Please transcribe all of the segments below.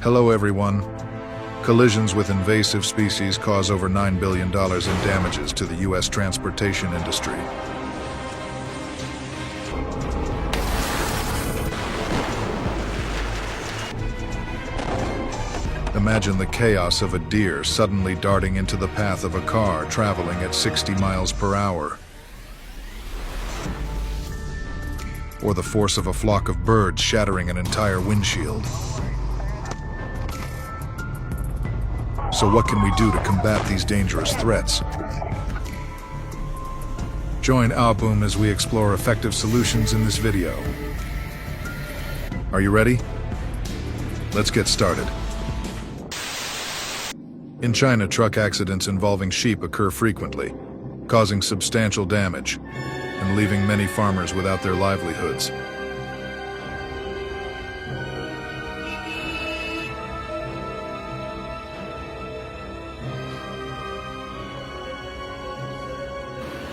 Hello everyone. Collisions with invasive species cause over $9 billion in damages to the U.S. transportation industry. Imagine the chaos of a deer suddenly darting into the path of a car traveling at 60 miles per hour. Or the force of a flock of birds shattering an entire windshield. So what can we do to combat these dangerous threats? Join Aboom as we explore effective solutions in this video. Are you ready? Let's get started. In China, truck accidents involving sheep occur frequently, causing substantial damage and leaving many farmers without their livelihoods.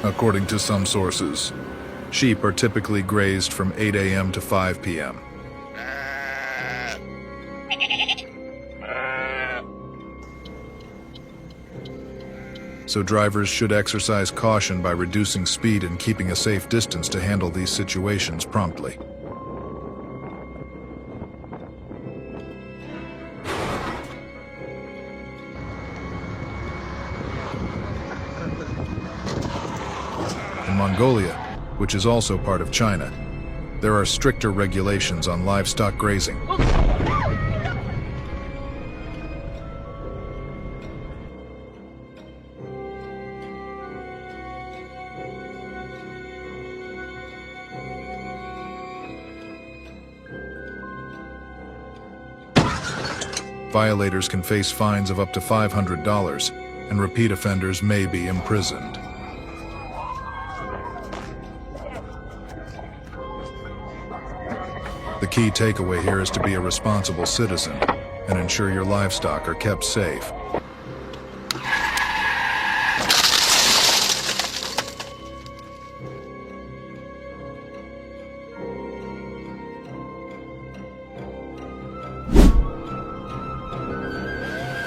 According to some sources, sheep are typically grazed from 8 a.m. to 5 p.m. So drivers should exercise caution by reducing speed and keeping a safe distance to handle these situations promptly. In Mongolia, which is also part of China, there are stricter regulations on livestock grazing. Violators can face fines of up to $500, and repeat offenders may be imprisoned. The key takeaway here is to be a responsible citizen and ensure your livestock are kept safe.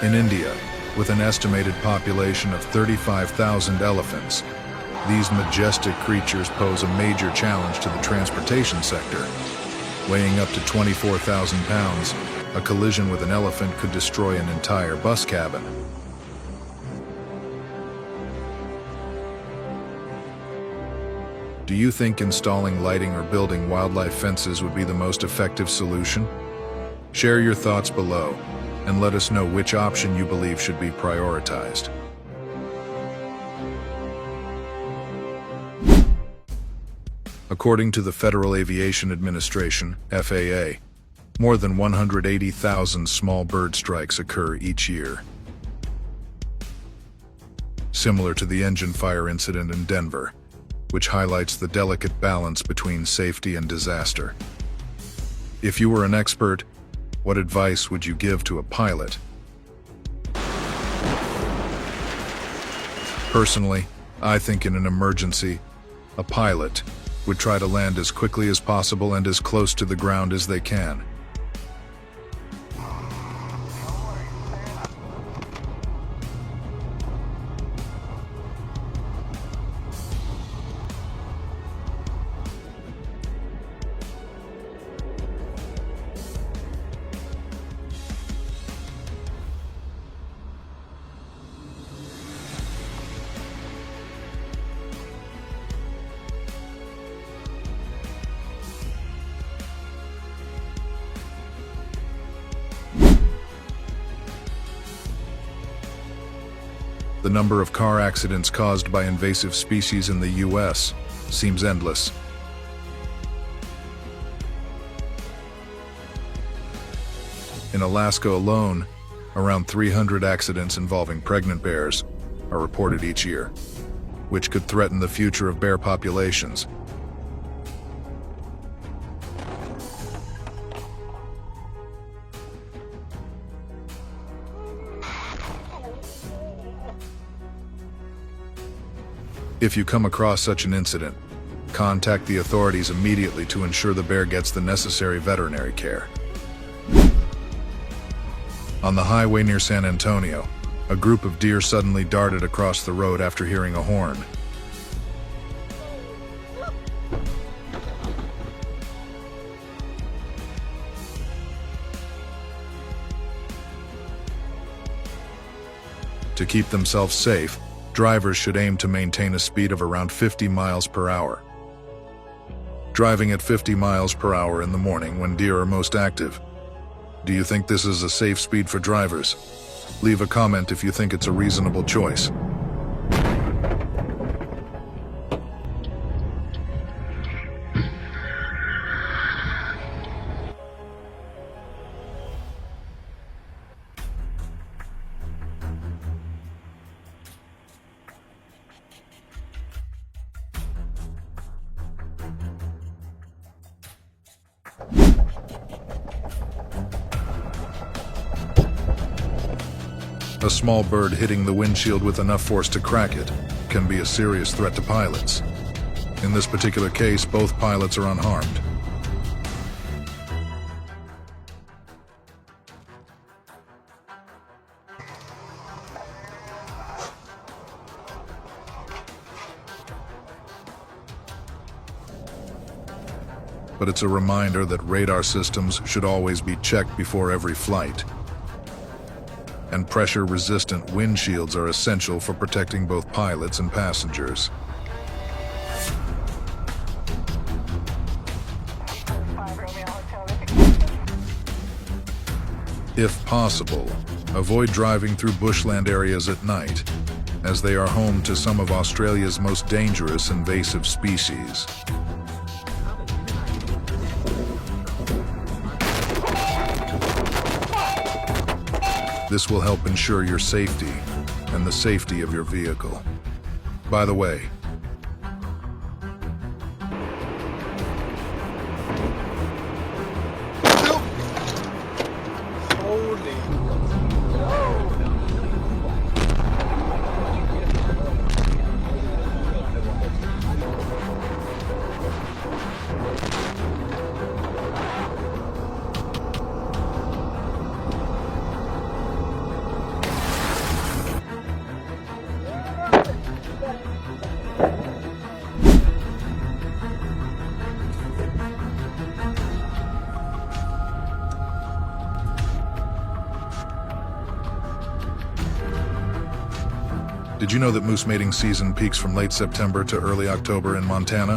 In India, with an estimated population of 35,000 elephants, these majestic creatures pose a major challenge to the transportation sector. Weighing up to 24,000 pounds, a collision with an elephant could destroy an entire bus cabin. Do you think installing lighting or building wildlife fences would be the most effective solution? Share your thoughts below, and let us know which option you believe should be prioritized. According to the Federal Aviation Administration, FAA, more than 180,000 small bird strikes occur each year. Similar to the engine fire incident in Denver, which highlights the delicate balance between safety and disaster. If you were an expert, what advice would you give to a pilot? Personally, I think in an emergency, a pilot would try to land as quickly as possible and as close to the ground as they can. The number of car accidents caused by invasive species in the U.S. seems endless. In Alaska alone, around 300 accidents involving pregnant bears are reported each year, which could threaten the future of bear populations. If you come across such an incident, contact the authorities immediately to ensure the bear gets the necessary veterinary care. On the highway near San Antonio, a group of deer suddenly darted across the road after hearing a horn. To keep themselves safe, drivers should aim to maintain a speed of around 50 miles per hour. Driving at 50 miles per hour in the morning when deer are most active. Do you think this is a safe speed for drivers? Leave a comment if you think it's a reasonable choice. A small bird hitting the windshield with enough force to crack it can be a serious threat to pilots. In this particular case, both pilots are unharmed. But it's a reminder that radar systems should always be checked before every flight. And pressure-resistant windshields are essential for protecting both pilots and passengers. If possible, avoid driving through bushland areas at night, as they are home to some of Australia's most dangerous invasive species. This will help ensure your safety and the safety of your vehicle. By the way, did you know that moose mating season peaks from late September to early October in Montana?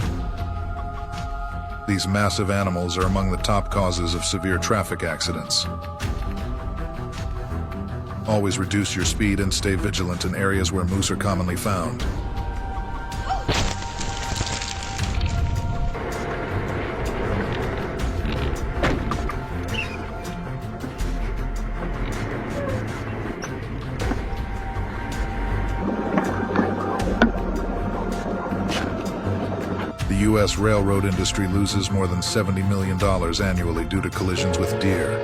These massive animals are among the top causes of severe traffic accidents. Always reduce your speed and stay vigilant in areas where moose are commonly found. The U.S. railroad industry loses more than $70 million annually due to collisions with deer.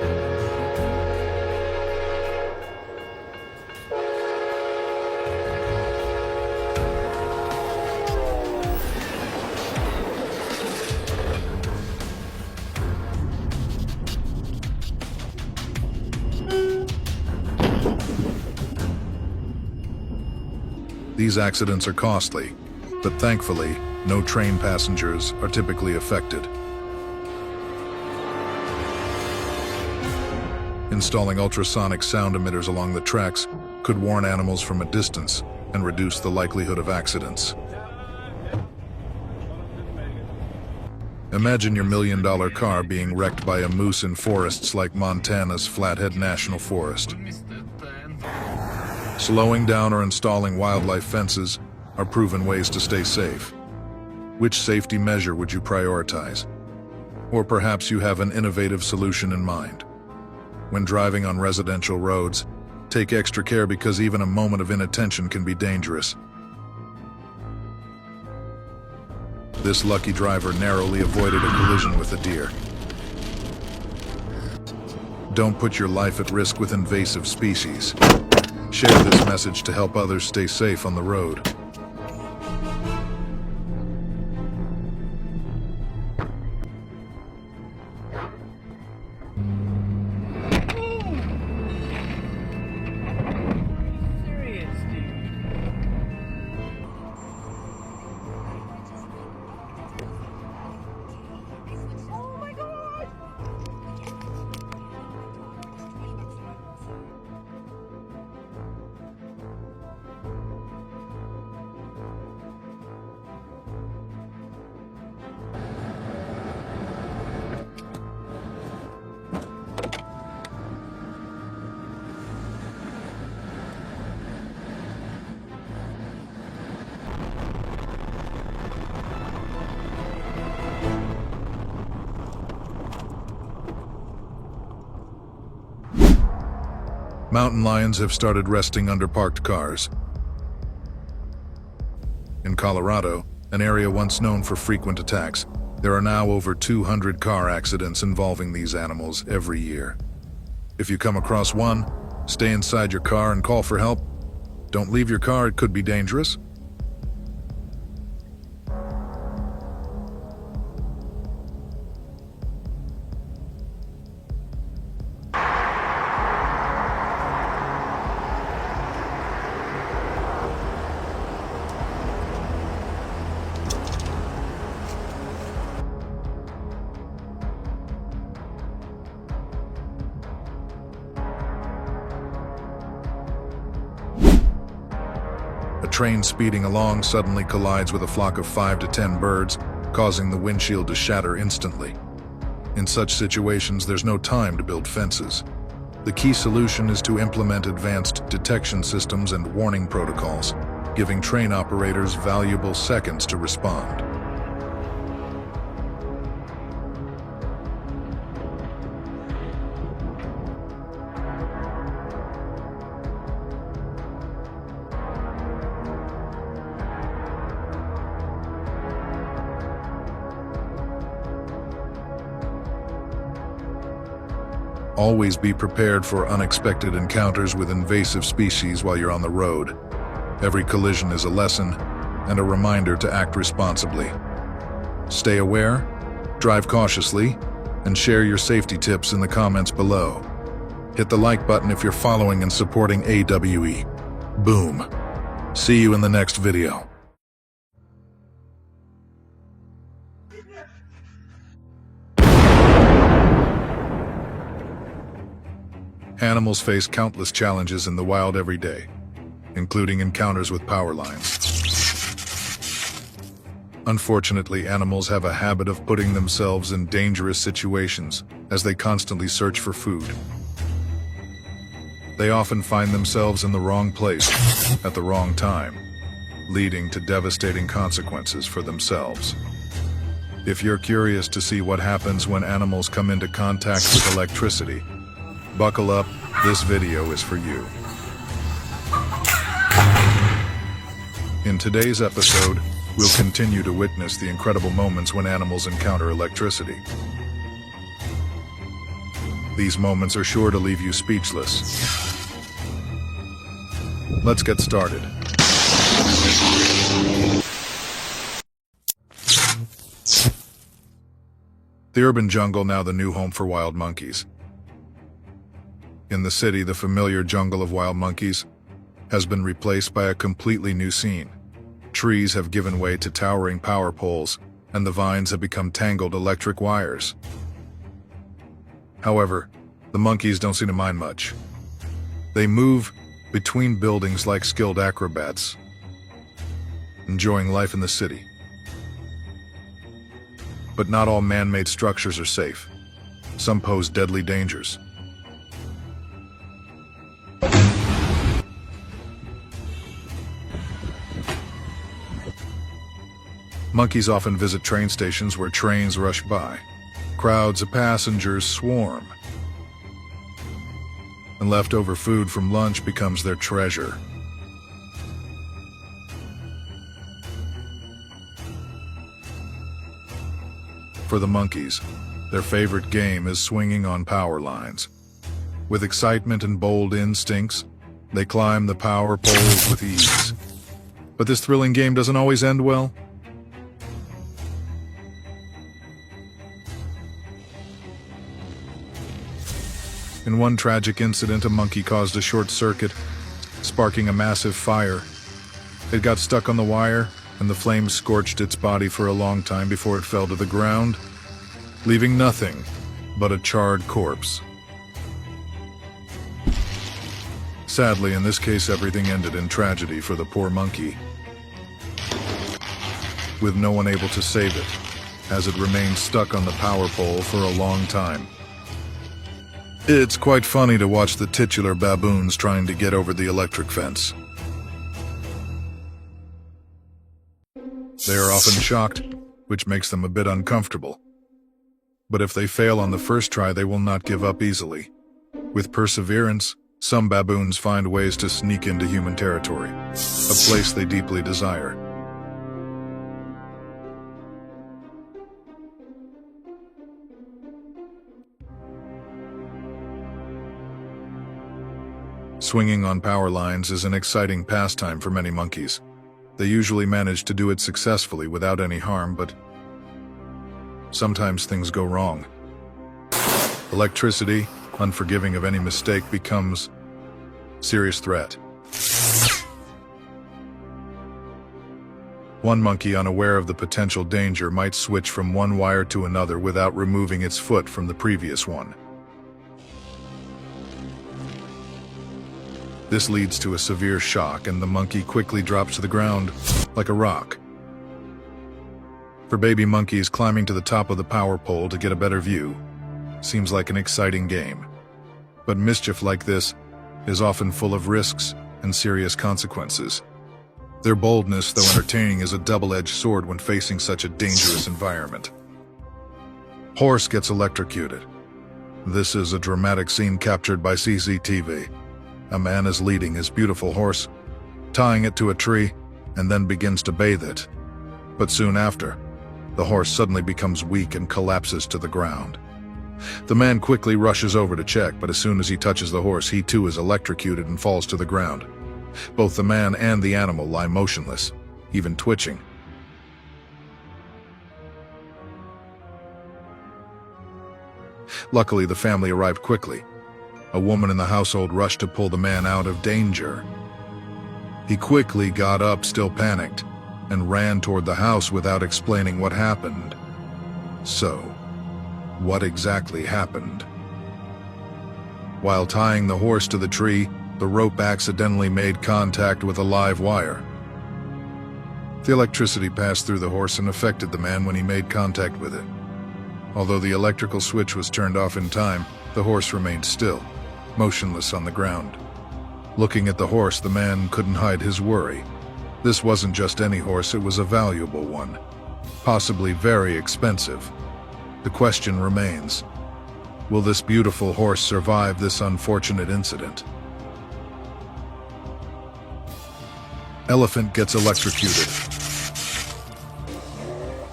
These accidents are costly, but thankfully, no train passengers are typically affected. Installing ultrasonic sound emitters along the tracks could warn animals from a distance and reduce the likelihood of accidents. Imagine your million-dollar car being wrecked by a moose in forests like Montana's Flathead National Forest. Slowing down or installing wildlife fences are proven ways to stay safe. Which safety measure would you prioritize? Or perhaps you have an innovative solution in mind. When driving on residential roads, take extra care because even a moment of inattention can be dangerous. This lucky driver narrowly avoided a collision with a deer. Don't put your life at risk with invasive species. Share this message to help others stay safe on the road. Mountain lions have started resting under parked cars. In Colorado, an area once known for frequent attacks, there are now over 200 car accidents involving these animals every year. If you come across one, stay inside your car and call for help. Don't leave your car, it could be dangerous. A train speeding along suddenly collides with a flock of 5 to 10 birds, causing the windshield to shatter instantly. In such situations, there's no time to build fences. The key solution is to implement advanced detection systems and warning protocols, giving train operators valuable seconds to respond. Always be prepared for unexpected encounters with invasive species while you're on the road. Every collision is a lesson and a reminder to act responsibly. Stay aware, drive cautiously, and share your safety tips in the comments below. Hit the like button if you're following and supporting AWE. Boom. See you in the next video. Animals face countless challenges in the wild every day, including encounters with power lines. Unfortunately, animals have a habit of putting themselves in dangerous situations as they constantly search for food. They often find themselves in the wrong place at the wrong time, leading to devastating consequences for themselves. If you're curious to see what happens when animals come into contact with electricity, buckle up, this video is for you. In today's episode, we'll continue to witness the incredible moments when animals encounter electricity. These moments are sure to leave you speechless. Let's get started. The urban jungle, now the new home for wild monkeys. In the city, the familiar jungle of wild monkeys has been replaced by a completely new scene. Trees have given way to towering power poles, and the vines have become tangled electric wires. However, the monkeys don't seem to mind much. They move between buildings like skilled acrobats, enjoying life in the city. But not all man-made structures are safe. Some pose deadly dangers. Monkeys often visit train stations where trains rush by. Crowds of passengers swarm, and leftover food from lunch becomes their treasure. For the monkeys, their favorite game is swinging on power lines. With excitement and bold instincts, they climb the power poles with ease. But this thrilling game doesn't always end well. In one tragic incident, a monkey caused a short circuit, sparking a massive fire. It got stuck on the wire, and the flames scorched its body for a long time before it fell to the ground, leaving nothing but a charred corpse. Sadly, in this case, everything ended in tragedy for the poor monkey, with no one able to save it, as it remained stuck on the power pole for a long time. It's quite funny to watch the titular baboons trying to get over the electric fence. They are often shocked, which makes them a bit uncomfortable. But if they fail on the first try, they will not give up easily. With perseverance, Some baboons find ways to sneak into human territory, a place they deeply desire. Swinging on power lines is an exciting pastime for many monkeys. They usually manage to do it successfully without any harm, but sometimes things go wrong. Electricity, unforgiving of any mistake, becomes a serious threat. One monkey, unaware of the potential danger, might switch from one wire to another without removing its foot from the previous one. This leads to a severe shock, and the monkey quickly drops to the ground like a rock. For baby monkeys, climbing to the top of the power pole to get a better view seems like an exciting game. But mischief like this is often full of risks and serious consequences. Their boldness, though entertaining, is a double-edged sword when facing such a dangerous environment. Horse gets electrocuted. This is a dramatic scene captured by CCTV. A man is leading his beautiful horse, tying it to a tree, and then begins to bathe it. But soon after, the horse suddenly becomes weak and collapses to the ground. The man quickly rushes over to check, but as soon as he touches the horse, he too is electrocuted and falls to the ground. Both the man and the animal lie motionless, even twitching. Luckily, the family arrived quickly. A woman in the household rushed to pull the man out of danger. He quickly got up, still panicked, and ran toward the house without explaining what happened. So, what exactly happened? While tying the horse to the tree, the rope accidentally made contact with a live wire. The electricity passed through the horse and affected the man when he made contact with it. Although the electrical switch was turned off in time, the horse remained still, motionless on the ground. Looking at the horse, the man couldn't hide his worry. This wasn't just any horse, it was a valuable one, possibly very expensive. The question remains, will this beautiful horse survive this unfortunate incident? Elephant gets electrocuted.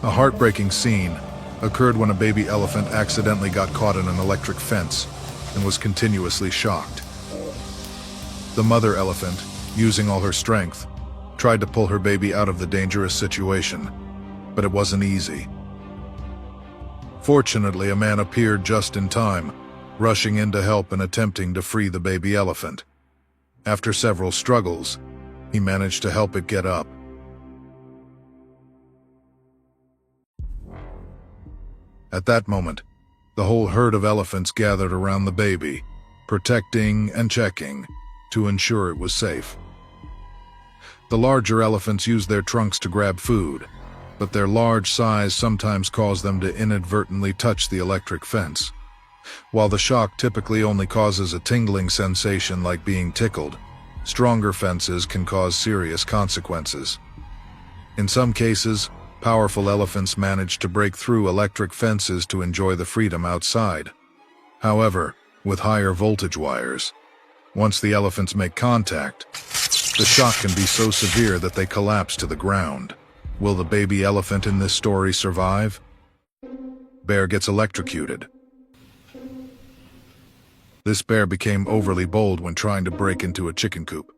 A heartbreaking scene occurred when a baby elephant accidentally got caught in an electric fence and was continuously shocked. The mother elephant, using all her strength, tried to pull her baby out of the dangerous situation, but it wasn't easy. Fortunately, a man appeared just in time, rushing in to help and attempting to free the baby elephant. After several struggles, he managed to help it get up. At that moment, the whole herd of elephants gathered around the baby, protecting and checking to ensure it was safe. The larger elephants used their trunks to grab food, but their large size sometimes caused them to inadvertently touch the electric fence. While the shock typically only causes a tingling sensation like being tickled, stronger fences can cause serious consequences. In some cases, powerful elephants manage to break through electric fences to enjoy the freedom outside. However, with higher voltage wires, once the elephants make contact, the shock can be so severe that they collapse to the ground. Will the baby elephant in this story survive? Bear gets electrocuted. This bear became overly bold when trying to break into a chicken coop.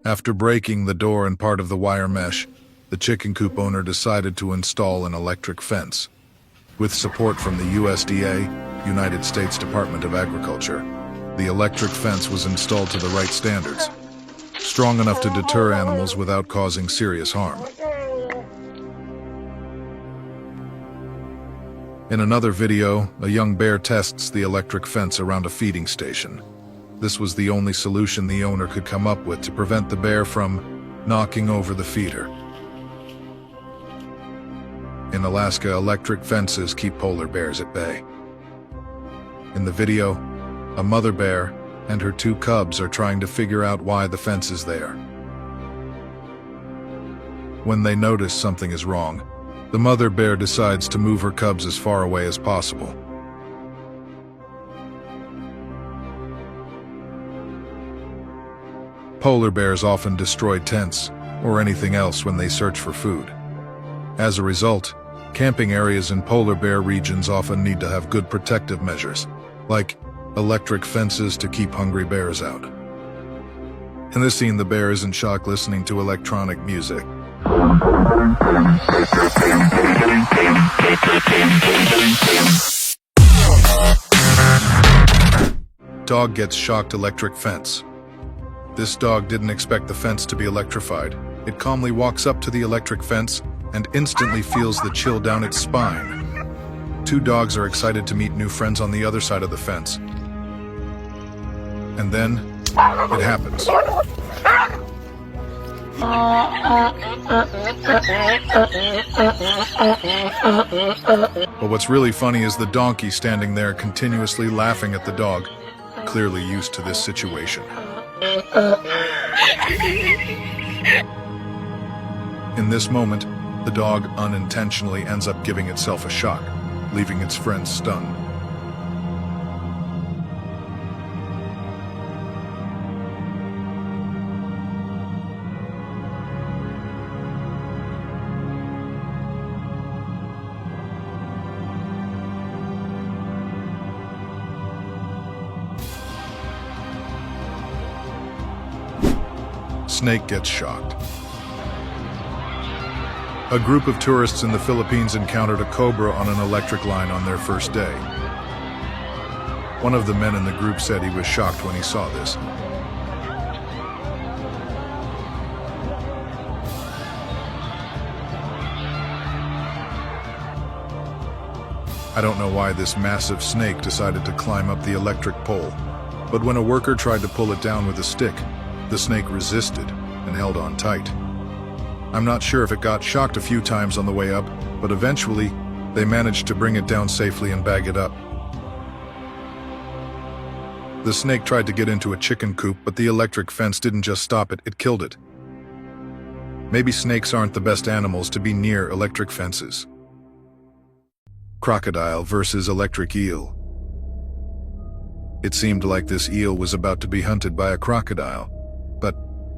After breaking the door and part of the wire mesh, the chicken coop owner decided to install an electric fence. With support from the USDA, United States Department of Agriculture, the electric fence was installed to the right standards, strong enough to deter animals without causing serious harm. In another video, a young bear tests the electric fence around a feeding station. This was the only solution the owner could come up with to prevent the bear from knocking over the feeder. In Alaska, electric fences keep polar bears at bay. In the video, a mother bear and her two cubs are trying to figure out why the fence is there. When they notice something is wrong, the mother bear decides to move her cubs as far away as possible. Polar bears often destroy tents or anything else when they search for food. As a result, camping areas in polar bear regions often need to have good protective measures, like electric fences to keep hungry bears out. In this scene, the bear is in shock listening to electronic music. Dog gets shocked electric fence. This dog didn't expect the fence to be electrified. It calmly walks up to the electric fence and instantly feels the chill down its spine. Two dogs are excited to meet new friends on the other side of the fence. And then, it happens. But what's really funny is the donkey standing there continuously laughing at the dog, clearly used to this situation. In this moment, the dog unintentionally ends up giving itself a shock, leaving its friends stunned. Snake gets shocked. A group of tourists in the Philippines encountered a cobra on an electric line on their first day. One of the men in the group said he was shocked when he saw this. I don't know why this massive snake decided to climb up the electric pole, but when a worker tried to pull it down with a stick, the snake resisted and held on tight. I'm not sure if it got shocked a few times on the way up, but eventually they managed to bring it down safely and bag it up. The snake tried to get into a chicken coop, but the electric fence didn't just stop it, it killed it. Maybe snakes aren't the best animals to be near electric fences. Crocodile versus electric eel. It seemed like this eel was about to be hunted by a crocodile, but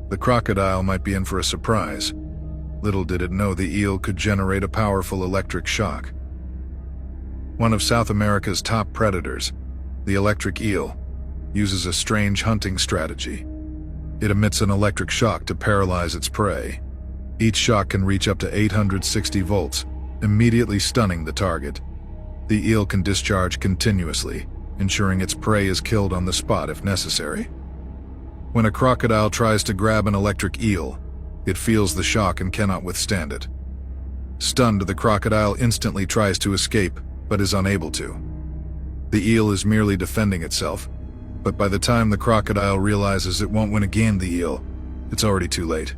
the crocodile might be in for a surprise. Little did it know the eel could generate a powerful electric shock. One of South America's top predators, the electric eel, uses a strange hunting strategy. It emits an electric shock to paralyze its prey. Each shock can reach up to 860 volts, immediately stunning the target. The eel can discharge continuously, ensuring its prey is killed on the spot if necessary. When a crocodile tries to grab an electric eel, it feels the shock and cannot withstand it. Stunned, the crocodile instantly tries to escape, but is unable to. The eel is merely defending itself, but by the time the crocodile realizes it won't win again the eel, it's already too late.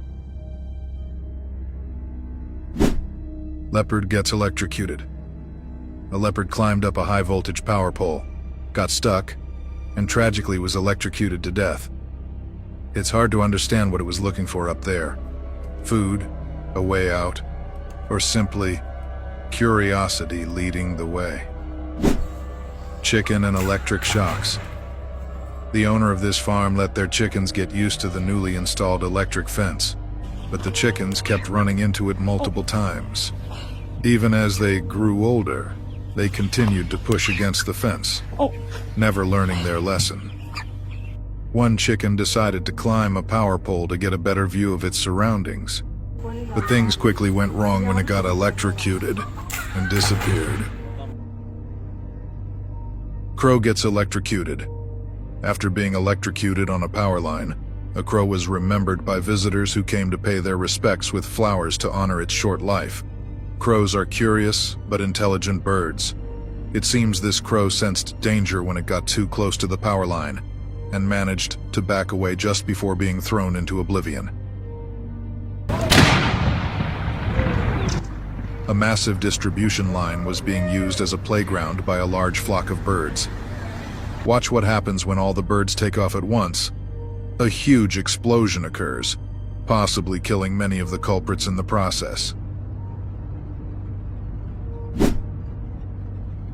Leopard gets electrocuted. A leopard climbed up a high-voltage power pole, got stuck, and tragically was electrocuted to death. It's hard to understand what it was looking for up there. Food, a way out, or simply curiosity leading the way. Chicken and electric shocks. The owner of this farm let their chickens get used to the newly installed electric fence, but the chickens kept running into it multiple times. Even as they grew older, they continued to push against the fence, never learning their lesson. One chicken decided to climb a power pole to get a better view of its surroundings. But things quickly went wrong when it got electrocuted and disappeared. Crow gets electrocuted. After being electrocuted on a power line, a crow was remembered by visitors who came to pay their respects with flowers to honor its short life. Crows are curious but intelligent birds. It seems this crow sensed danger when it got too close to the power line and managed to back away just before being thrown into oblivion. A massive distribution line was being used as a playground by a large flock of birds. Watch what happens when all the birds take off at once. A huge explosion occurs, possibly killing many of the culprits in the process.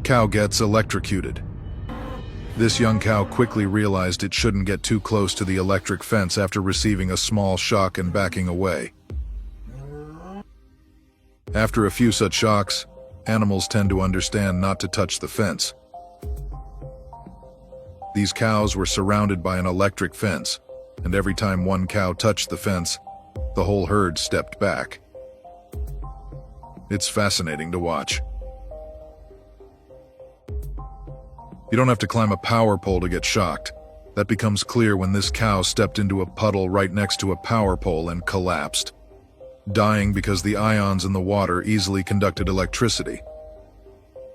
Cow gets electrocuted. This young cow quickly realized it shouldn't get too close to the electric fence after receiving a small shock and backing away. After a few such shocks, animals tend to understand not to touch the fence. These cows were surrounded by an electric fence, and every time one cow touched the fence, the whole herd stepped back. It's fascinating to watch. You don't have to climb a power pole to get shocked. That becomes clear when this cow stepped into a puddle right next to a power pole and collapsed, dying because the ions in the water easily conducted electricity.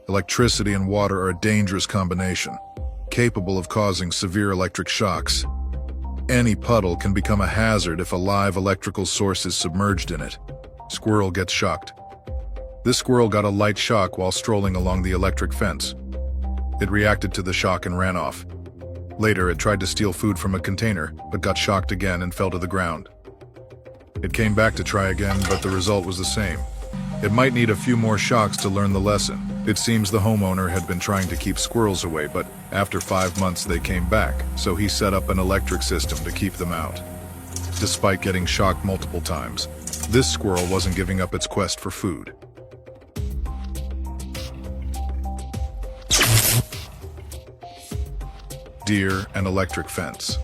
Electricity and water are a dangerous combination, capable of causing severe electric shocks. Any puddle can become a hazard if a live electrical source is submerged in it. Squirrel gets shocked. This squirrel got a light shock while strolling along the electric fence. It reacted to the shock and ran off. Later, it tried to steal food from a container, but got shocked again and fell to the ground. It came back to try again, but the result was the same. It might need a few more shocks to learn the lesson. It seems the homeowner had been trying to keep squirrels away, but after 5 months they came back, so he set up an electric system to keep them out. Despite getting shocked multiple times, this squirrel wasn't giving up its quest for food. Deer and electric fence.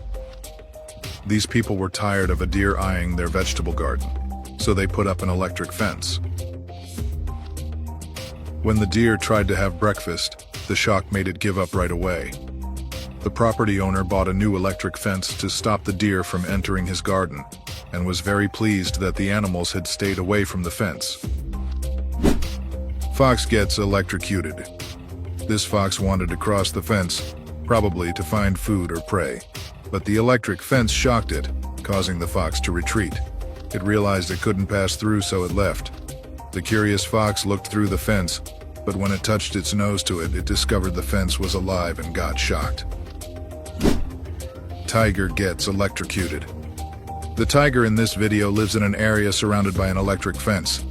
These people were tired of a deer eyeing their vegetable garden, so they put up an electric fence. When the deer tried to have breakfast, the shock made it give up right away. The property owner bought a new electric fence to stop the deer from entering his garden, and was very pleased that the animals had stayed away from the fence. Fox gets electrocuted. This fox wanted to cross the fence, probably to find food or prey, but the electric fence shocked it, causing the fox to retreat. It realized it couldn't pass through, so it left. The curious fox looked through the fence, but when it touched its nose to it, it discovered the fence was alive and got shocked. Tiger gets electrocuted. The tiger in this video lives in an area surrounded by an electric fence.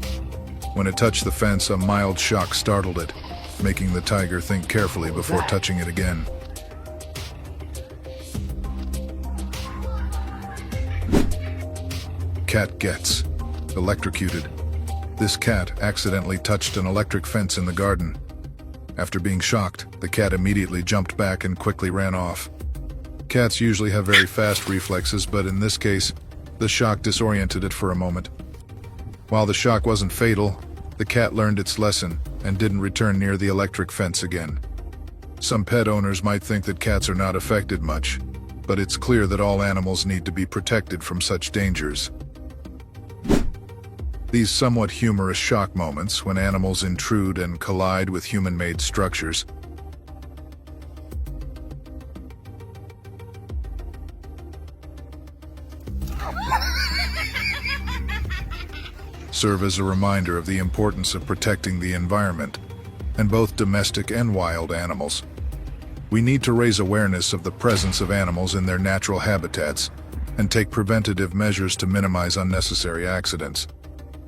When it touched the fence, a mild shock startled it, making the tiger think carefully before touching it again. Cat gets electrocuted. This cat accidentally touched an electric fence in the garden. After being shocked, the cat immediately jumped back and quickly ran off. Cats usually have very fast reflexes, but in this case, the shock disoriented it for a moment. While the shock wasn't fatal, the cat learned its lesson and didn't return near the electric fence again. Some pet owners might think that cats are not affected much, but it's clear that all animals need to be protected from such dangers. These somewhat humorous shock moments when animals intrude and collide with human-made structures serve as a reminder of the importance of protecting the environment, and both domestic and wild animals. We need to raise awareness of the presence of animals in their natural habitats and take preventative measures to minimize unnecessary accidents.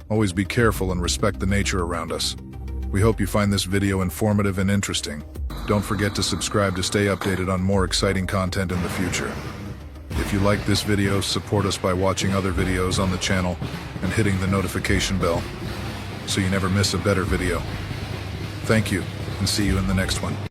Always be careful and respect the nature around us. We hope you find this video informative and interesting. Don't forget to subscribe to stay updated on more exciting content in the future. If you like this video, support us by watching other videos on the channel and hitting the notification bell so you never miss a better video. Thank you, and see you in the next one.